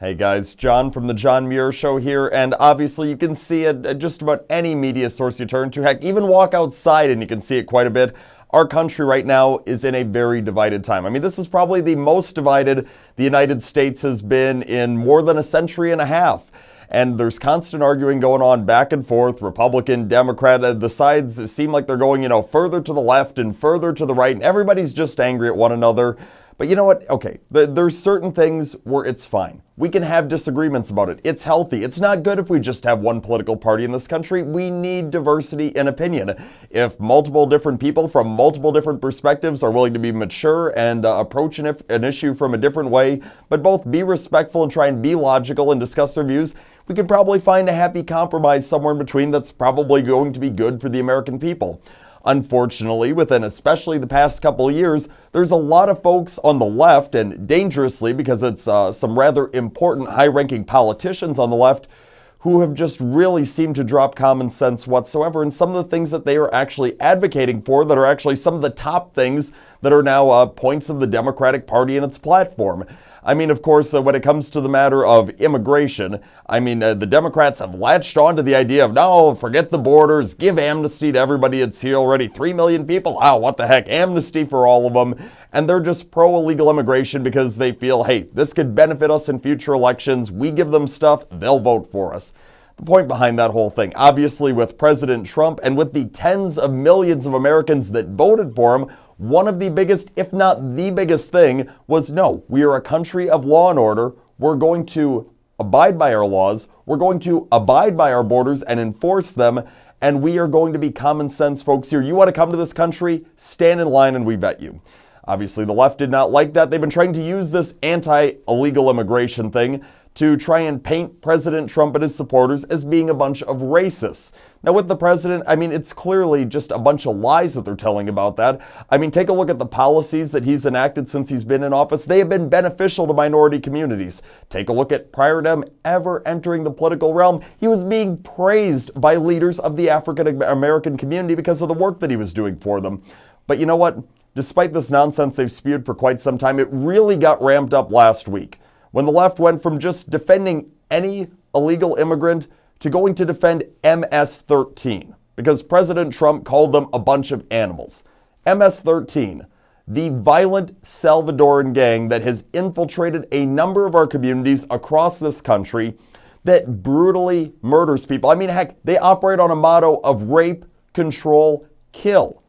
Hey guys, John from the John Muir Show here, and obviously you can see it at just about any media source you turn to. Heck, even walk outside and you can see it quite a bit. Our country right now is in a very divided time. I mean, this is probably the most divided the United States has been in more than a century and a half. And there's constant arguing going on back and forth, Republican, Democrat. The sides seem like they're going, further to the left and further to the right, and everybody's just angry at one another. But you know what? Okay, there's certain things where it's fine. We can have disagreements about it. It's healthy. It's not good if we just have one political party in this country. We need diversity in opinion. If multiple different people from multiple different perspectives are willing to be mature and approach an issue from a different way, but both be respectful and try and be logical and discuss their views, we could probably find a happy compromise somewhere in between that's probably going to be good for the American people. Unfortunately, within especially the past couple of years, there's a lot of folks on the left, and dangerously because it's some rather important high-ranking politicians on the left, who have just really seemed to drop common sense whatsoever. And some of the things that they are actually advocating for that are actually some of the top things that are now points of the Democratic Party and its platform. I mean, of course, when it comes to the matter of immigration, I mean, the Democrats have latched on to the idea of, no, forget the borders, give amnesty to everybody. It's here already, 3 million people. Oh, what the heck, amnesty for all of them. And they're just pro-illegal immigration because they feel, hey, this could benefit us in future elections. We give them stuff, they'll vote for us. The point behind that whole thing, obviously with President Trump and with the tens of millions of Americans that voted for him, one of the biggest, if not the biggest thing was, no, we are a country of law and order. We're going to abide by our laws. We're going to abide by our borders and enforce them. And we are going to be common sense folks here. You want to come to this country, stand in line and we vet you. Obviously, the left did not like that. They've been trying to use this anti-illegal immigration thing to try and paint President Trump and his supporters as being a bunch of racists. Now with the president, I mean, it's clearly just a bunch of lies that they're telling about that. I mean, take a look at the policies that he's enacted since he's been in office. They have been beneficial to minority communities. Take a look at prior to him ever entering the political realm, he was being praised by leaders of the African American community because of the work that he was doing for them. But you know what? Despite this nonsense they've spewed for quite some time, it really got ramped up last week, when the left went from just defending any illegal immigrant to going to defend MS-13, because President Trump called them a bunch of animals. MS-13, the violent Salvadoran gang that has infiltrated a number of our communities across this country that brutally murders people. I mean, heck, they operate on a motto of rape, control, kill.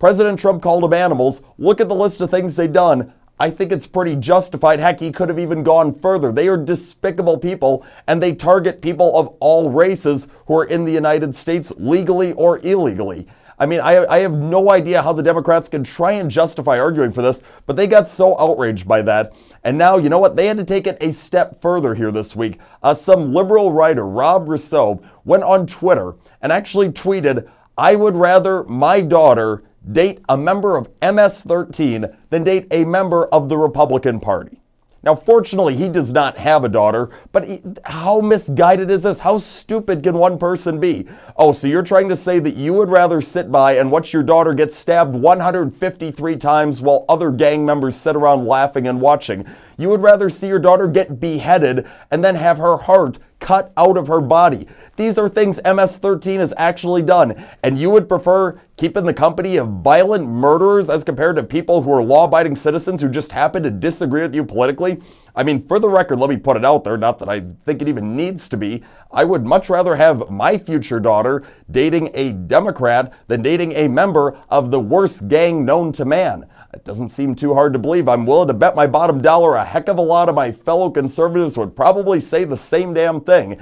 President Trump called them animals. Look at the list of things they've done. I think it's pretty justified. Heck, he could have even gone further. They are despicable people, and they target people of all races who are in the United States legally or illegally. I mean, I have no idea how the Democrats can try and justify arguing for this, but they got so outraged by that. And now, you know what? They had to take it a step further here this week. Some liberal writer, Rob Rousseau, went on Twitter and actually tweeted, "I would rather my daughter date a member of MS-13 than date a member of the Republican Party." Now, fortunately, he does not have a daughter, but how misguided is this? How stupid can one person be? Oh, so you're trying to say that you would rather sit by and watch your daughter get stabbed 153 times while other gang members sit around laughing and watching. You would rather see your daughter get beheaded and then have her heart cut out of her body. These are things MS-13 has actually done, and you would prefer keeping the company of violent murderers as compared to people who are law-abiding citizens who just happen to disagree with you politically? I mean, for the record, let me put it out there, not that I think it even needs to be, I would much rather have my future daughter dating a Democrat than dating a member of the worst gang known to man. It doesn't seem too hard to believe. I'm willing to bet my bottom dollar a heck of a lot of my fellow conservatives would probably say the same damn thing.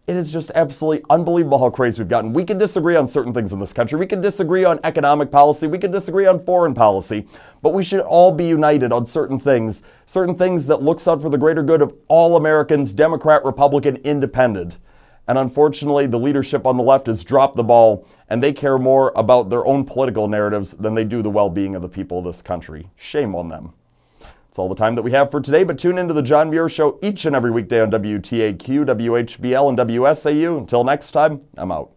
It is just absolutely unbelievable how crazy we've gotten. We can disagree on certain things in this country. We can disagree on economic policy. We can disagree on foreign policy. But we should all be united on certain things that looks out for the greater good of all Americans, Democrat, Republican, Independent. And unfortunately, the leadership on the left has dropped the ball, and they care more about their own political narratives than they do the well-being of the people of this country. Shame on them. That's all the time that we have for today, but tune into the John Muir Show each and every weekday on WTAQ, WHBL, and WSAU. Until next time, I'm out.